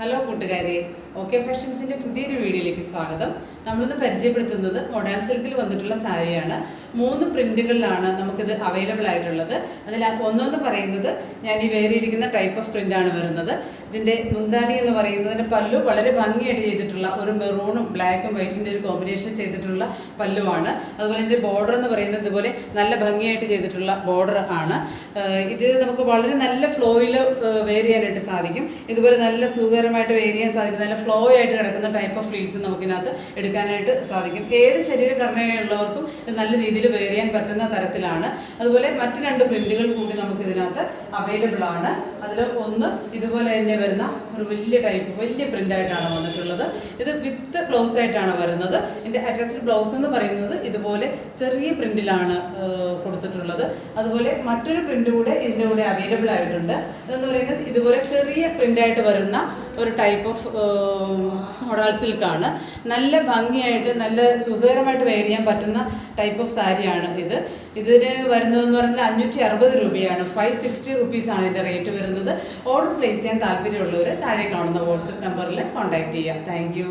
Hello കൂട്ടുകാരെ, okay ഫാഷൻസിന്റെ പുതിയൊരു വീഡിയോയിലേക്ക് സ്വാഗതം. നമ്മളിന്ന് പരിചയപ്പെടുത്തുന്നത് മോഡേൺ സിൽക്കിൽ വന്നിട്ടുള്ള സാരിയാണ്. 3 പ്രിന്റുകളിലാണ് നമുക്കിത് അവൈലബിൾ ആയിട്ടുള്ളത്. അതിൽ ഒന്നെന്ന് പറയുന്നത് ഞാൻ ഈ വേറിയിരിക്കുന്ന ടൈപ്പ് ഓഫ് പ്രിന്റാണ് വരുന്നത്. ഇതിൻ്റെ മുന്താണി എന്ന് പറയുന്നതിന് പല്ലു വളരെ ഭംഗിയായിട്ട് ചെയ്തിട്ടുള്ള ഒരു മെറൂണും ബ്ലാക്കും വൈറ്റിൻ്റെ ഒരു കോമ്പിനേഷൻ ചെയ്തിട്ടുള്ള പല്ലുവാണ്. അതുപോലെ ഇതിൻ്റെ ബോർഡർ എന്ന് പറയുന്നത് ഇതുപോലെ നല്ല ഭംഗിയായിട്ട് ചെയ്തിട്ടുള്ള ബോർഡർ ആണ്. ഇത് നമുക്ക് വളരെ നല്ല ഫ്ലോയിൽ വെയർ ചെയ്യാനായിട്ട് സാധിക്കും. ഇതുപോലെ നല്ല സുഖകരമായിട്ട് വെയർ ചെയ്യാൻ സാധിക്കും. നല്ല ഫ്ലോ ആയിട്ട് കിടക്കുന്ന ടൈപ്പ് ഓഫ് ഫ്ലീറ്റ്സ് നമുക്കിനകത്ത് എടുക്കാനായിട്ട് സാധിക്കും. ഏത് ശരീരഘടനയുള്ളവർക്കും ഇത് നല്ല രീതിയിൽ വെയർ ചെയ്യാൻ പറ്റുന്ന തരത്തിലാണ്. അതുപോലെ മറ്റ് 2 പ്രിന്റുകൾ കൂടി നമുക്ക് ഇതിനകത്ത് അവൈലബിൾ ആണ്. അതിൽ ഒന്ന് ഇതുപോലെ തന്നെ വരുന്ന ഒരു വലിയ പ്രിന്റായിട്ടാണ് വന്നിട്ടുള്ളത്. ഇത് വിത്ത് ബ്ലൗസ് ആയിട്ടാണ് വരുന്നത്. ഇതിൻ്റെ അറ്റാച്ച്ഡ് ബ്ലൗസ് എന്ന് പറയുന്നത് ഇതുപോലെ ചെറിയ പ്രിന്റിലാണ് കൊടുത്തിട്ടുള്ളത്. അതുപോലെ മറ്റൊരു പ്രിന്റ് കൂടെ ഇതിൻ്റെ കൂടെ അവൈലബിൾ ആയിട്ടുണ്ട്. അതെന്ന് പറയുന്നത് ഇതുപോലെ ചെറിയ പ്രിന്റായിട്ട് വരുന്ന ഒരു ടൈപ്പ് ഓഫ് മോഡൽ സിൽക്കാണ്. നല്ല ഭംഗിയായിട്ട് നല്ല സുഖകരമായിട്ട് വെയർ ചെയ്യാൻ പറ്റുന്ന ടൈപ്പ് ഓഫ് സാരിയാണ് ഇത്. ഇതിന് വരുന്നതെന്ന് പറഞ്ഞാൽ 560 രൂപയാണ്. 560 റുപ്പീസാണ് ഇതിൻ്റെ റേറ്റ് വരുന്നത്. ഓർഡർ പ്ലേസ് ചെയ്യാൻ താല്പര്യമുള്ളവർ താഴെ കാണുന്ന വാട്സപ്പ് നമ്പറിൽ കോൺടാക്ട് ചെയ്യുക. Thank you.